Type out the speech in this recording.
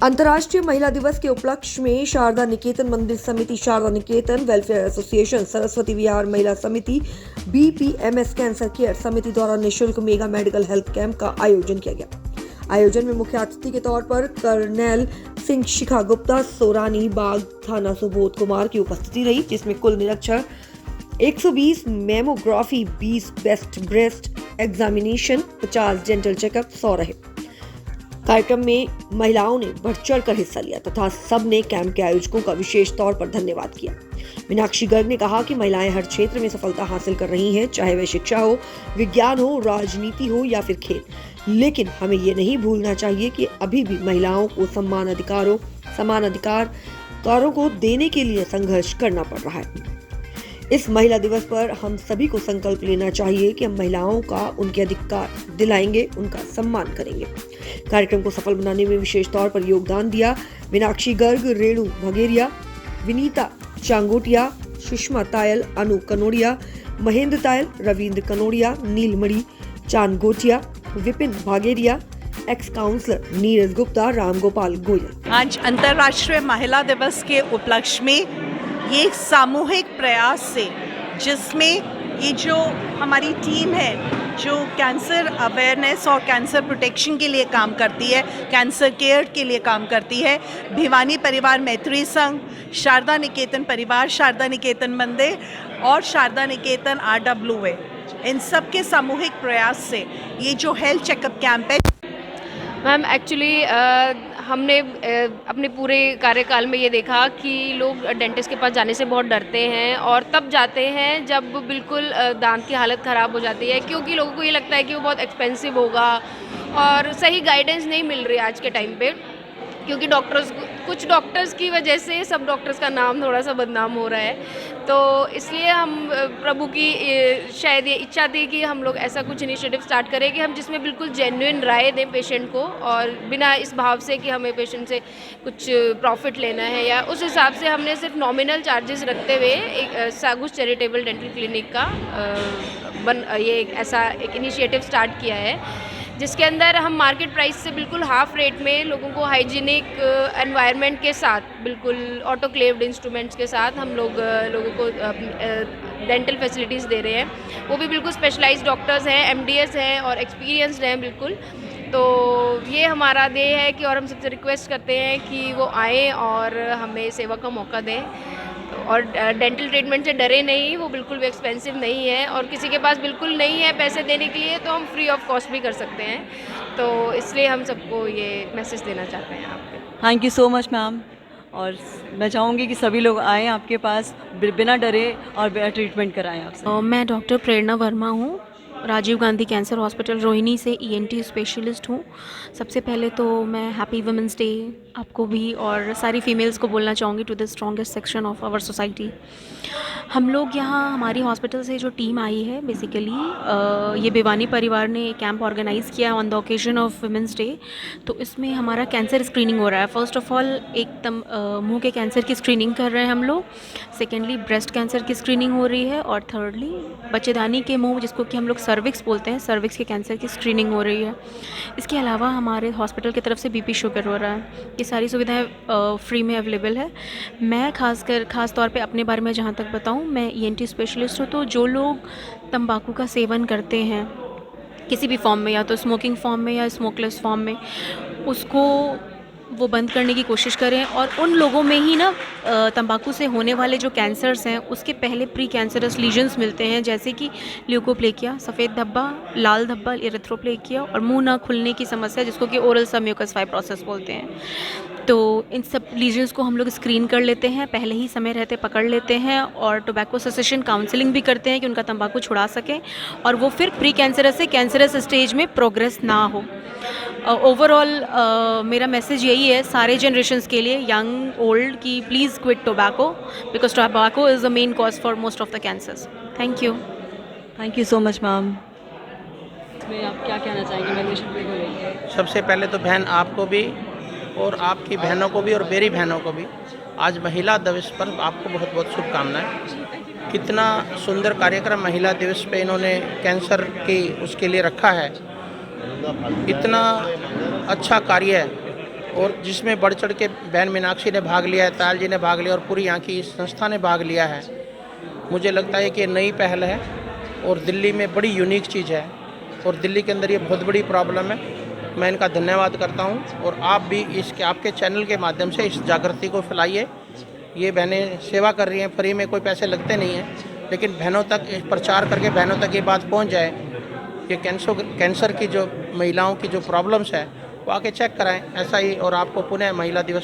अंतर्राष्ट्रीय महिला दिवस के उपलक्ष्य में शारदा निकेतन मंदिर समिति, शारदा निकेतन वेलफेयर एसोसिएशन, सरस्वती विहार महिला समिति, बीपीएमएस कैंसर केयर समिति द्वारा निःशुल्क मेगा मेडिकल हेल्थ कैंप का आयोजन किया गया। आयोजन में मुख्य अतिथि के तौर पर कर्नल सिंह शिखा गुप्ता, सोरानी बाग थाना सुबोध कुमार की उपस्थिति रही, जिसमें कुल निरीक्षण 120 mammography, 20 best breast examination, 50 dental checkup 100 रहे। कार्यक्रम में महिलाओं ने बढ़ चढ़ कर हिस्सा लिया तथा सबने कैंप के आयोजकों का विशेष तौर पर धन्यवाद किया। मीनाक्षी गर्ग ने कहा कि महिलाएं हर क्षेत्र में सफलता हासिल कर रही हैं, चाहे वह शिक्षा हो, विज्ञान हो, राजनीति हो या फिर खेल। लेकिन हमें ये नहीं भूलना चाहिए कि अभी भी महिलाओं को समान अधिकारों को देने के लिए संघर्ष करना पड़ रहा है। इस महिला दिवस पर हम सभी को संकल्प लेना चाहिए कि हम महिलाओं का उनके अधिकार दिलाएंगे, उनका सम्मान करेंगे। कार्यक्रम को सफल बनाने में विशेष तौर पर योगदान दिया मीनाक्षी गर्ग, रेणु भगेरिया, विनीता चांगोटिया, सुषमा तायल, अनु कनोडिया, महेंद्र तायल, रविंद्र कनोडिया, नीलमणि चांगोटिया, विपिन भागेरिया, एक्स काउंसलर नीरज गुप्ता, रामगोपाल गोयल। आज अंतर्राष्ट्रीय महिला दिवस के उपलक्ष्य में ये सामूहिक प्रयास से, जिसमें ये जो हमारी टीम है जो कैंसर अवेयरनेस और कैंसर प्रोटेक्शन के लिए काम करती है, कैंसर केयर के लिए काम करती है, भिवानी परिवार मैत्री संघ, शारदा निकेतन परिवार, शारदा निकेतन मंदिर और शारदा निकेतन RWA, इन सब के सामूहिक प्रयास से ये जो हेल्थ चेकअप कैंप है। मैम एक्चुअली हमने अपने पूरे कार्यकाल में ये देखा कि लोग डेंटिस्ट के पास जाने से बहुत डरते हैं और तब जाते हैं जब बिल्कुल दांत की हालत ख़राब हो जाती है, क्योंकि लोगों को ये लगता है कि वो बहुत एक्सपेंसिव होगा और सही गाइडेंस नहीं मिल रही आज के टाइम पे, क्योंकि कुछ डॉक्टर्स की वजह से सब डॉक्टर्स का नाम थोड़ा सा बदनाम हो रहा है। तो इसलिए हम प्रभु की शायद ये इच्छा थी कि हम लोग ऐसा कुछ इनिशिएटिव स्टार्ट करें कि हम जिसमें बिल्कुल जेन्युइन राय दें पेशेंट को, और बिना इस भाव से कि हमें पेशेंट से कुछ प्रॉफिट लेना है, या उस हिसाब से हमने सिर्फ नॉमिनल चार्जेस रखते हुए एक सागुस चैरिटेबल डेंटल क्लिनिक का ऐसा एक इनिशिएटिव स्टार्ट किया है, जिसके अंदर हम मार्केट प्राइस से बिल्कुल हाफ रेट में लोगों को हाइजीनिक एनवायरनमेंट के साथ, बिल्कुल ऑटोक्लेव्ड इंस्ट्रूमेंट्स के साथ हम लोगों को डेंटल फैसिलिटीज़ दे रहे हैं। वो भी बिल्कुल स्पेशलाइज्ड डॉक्टर्स हैं, MDS हैं और एक्सपीरियंसड हैं बिल्कुल। तो ये हमारा ध्येय है कि, और हम सबसे रिक्वेस्ट करते हैं कि वो आएँ और हमें सेवा का मौका दें और डेंटल ट्रीटमेंट से डरे नहीं, वो बिल्कुल भी एक्सपेंसिव नहीं है और किसी के पास बिल्कुल नहीं है पैसे देने के लिए तो हम फ्री ऑफ कॉस्ट भी कर सकते हैं। तो इसलिए हम सबको ये मैसेज देना चाहते हैं आपके। Thank you so much ma'am, और मैं चाहूँगी कि सभी लोग आएँ आपके पास, बिना डरे और ट्रीटमेंट कराएँ आपसे। मैं डॉक्टर प्रेरणा वर्मा हूँ, राजीव गांधी कैंसर हॉस्पिटल रोहिणी से ENT स्पेशलिस्ट हूँ। सबसे पहले तो मैं हैप्पी वुमेंस डे आपको भी और सारी फीमेल्स को बोलना चाहूँगी to the strongest section of our society. हम लोग यहाँ हमारी हॉस्पिटल से जो टीम आई है बेसिकली ये भिवानी परिवार ने कैंप ऑर्गेनाइज़ किया on the occasion of women's day. तो इसमें हमारा कैंसर स्क्रीनिंग हो रहा है। फर्स्ट ऑफ ऑल एकदम मुंह के कैंसर की स्क्रीनिंग कर रहे हैं हम लोग, सेकेंडली ब्रेस्ट कैंसर की स्क्रीनिंग हो रही है और थर्डली बच्चेदानी के मुंह, जिसको कि हम लोग सर्विक्स बोलते हैं, सर्विक्स के कैंसर की स्क्रीनिंग हो रही है। इसके अलावा हमारे हॉस्पिटल की तरफ से BP शुगर हो रहा है। ये सारी सुविधाएं फ्री में अवेलेबल है। मैं ख़ास तौर पे अपने बारे में जहाँ तक बताऊँ, मैं ENT स्पेशलिस्ट हूँ। तो जो लोग तंबाकू का सेवन करते हैं किसी भी फॉर्म में, या तो स्मोकिंग फॉर्म में या स्मोकलेस फॉर्म में, उसको वो बंद करने की कोशिश करें। और उन लोगों में ही ना तंबाकू से होने वाले जो कैंसर्स हैं उसके पहले प्री कैंसरस लीजन्स मिलते हैं, जैसे कि ल्यूकोप्लेकिया, सफ़ेद धब्बा, लाल धब्बा, एरिथ्रोप्लेकिया और मुंह ना खुलने की समस्या, जिसको कि ओरल सबम्यूकस फाइब्रोसिस बोलते हैं। तो इन सब लीजन्स को हम लोग स्क्रीन कर लेते हैं, पहले ही समय रहते पकड़ लेते हैं और टोबैको सेसेशन काउंसलिंग भी करते हैं कि उनका तंबाकू छुड़ा सकें और वो फिर प्री कैंसरस से कैंसरस स्टेज में प्रोग्रेस ना हो। ओवरऑल मेरा मैसेज यही है सारे जनरेशन्स के लिए, यंग ओल्ड, कि please quit tobacco because tobacco is the main cause for most of the cancers. Thank you so much ma'am. इसमें आप क्या कहना चाहेंगे मेडिसिन को लेकर? सबसे पहले तो बहन आपको भी और आपकी बहनों को भी और मेरी बहनों को भी आज महिला दिवस पर आपको बहुत बहुत शुभकामनाएं। कितना सुंदर कार्यक्रम महिला दिवस पे इन्होंने कैंसर की उसके लिए रखा है, इतना अच्छा कार्य है और जिसमें बढ़ चढ़ के बहन मीनाक्षी ने भाग लिया है, ताल जी ने भाग लिया और पूरी यहाँ की संस्था ने भाग लिया है। मुझे लगता है कि ये नई पहल है और दिल्ली में बड़ी यूनिक चीज़ है और दिल्ली के अंदर ये बहुत बड़ी प्रॉब्लम है। मैं इनका धन्यवाद करता हूँ और आप भी इसके आपके चैनल के माध्यम से इस जागृति को फैलाइए। ये बहनें सेवा कर रही हैं, फ्री में, कोई पैसे लगते नहीं हैं, लेकिन बहनों तक प्रचार करके बहनों तक ये बात पहुँच जाए। ये कैंसर की जो महिलाओं की जो प्रॉब्लम्स है वो आके चेक कराएं। ऐसा ही और आपको पुनः महिला दिवस